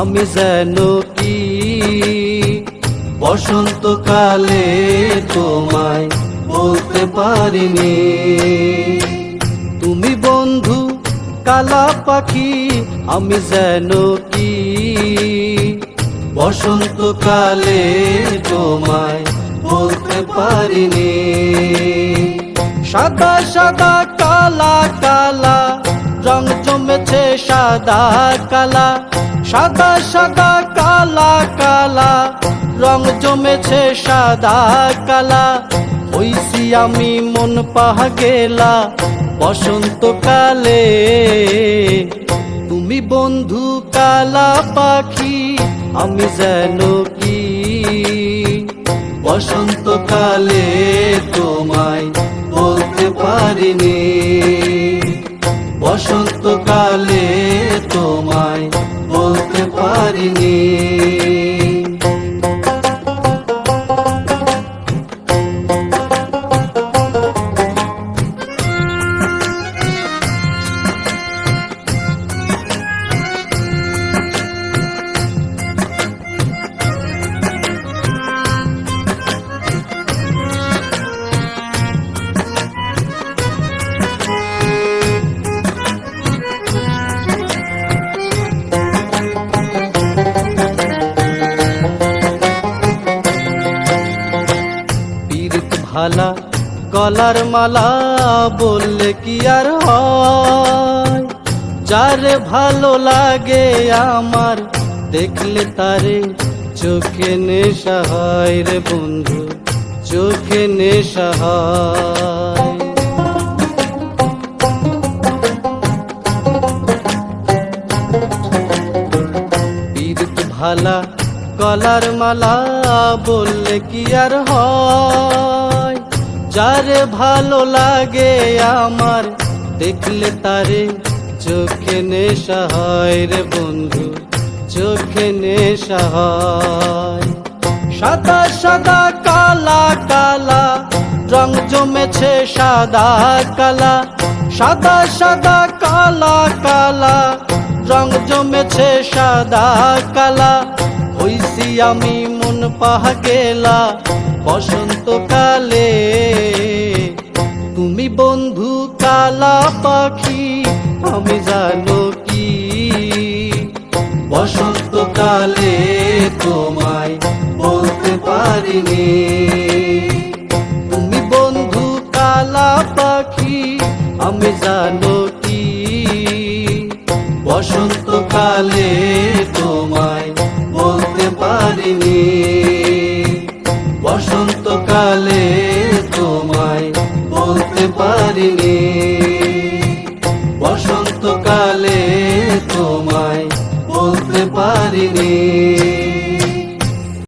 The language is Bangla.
আমি যেন কি বসন্তকালে তোমায় বলতে পারিনি। তুমি বন্ধু কালা পাখি, আমি যেন কি বসন্তকালে তোমায় বলতে পারিনি। সাদা সাদা কালা কালা রং জমেছে সাদা কালা, সাদা সাদা কালা কালা রং জমেছে সাদা কালা। হইছি আমি মন পাগেলা বসন্তকালে। তুমি বন্ধু কালা পাখি, আমি যেন কি বসন্তকালে তোমায় বলতে পারিনি। বসন্তকালে তোমায় বলতে পারিনি। ভালা গলার মালা বললে কি আর হয়, যারে ভালো লাগে আমার দেখলে তারে চোখে নেশা হয় রে বন্ধু, চোখে নেশা হয়। পীরিত ভালা গলার মালা বললে কি আর হয়, যারে ভালো লাগে আমার দেখলে তারে চোখে নেশা হয় রে বন্ধু, চোখে নেশা হয়। সাদা সাদা কালা কালা রং জমেছে সাদা কালা, সাদা সাদা কালা কালা রং জমেছে সাদা কালা। হইছি আমি মন পাগেলা বসন্তকালে। তুমি বন্ধু কালা পাখি, আমি জানো কি বসন্তকালে তোমায় বলতে পারিনি। তুমি বন্ধু কালা পাখি, আমি জানো কি বসন্তকালে তোমায় বলতে পারিনি। বসন্তকালে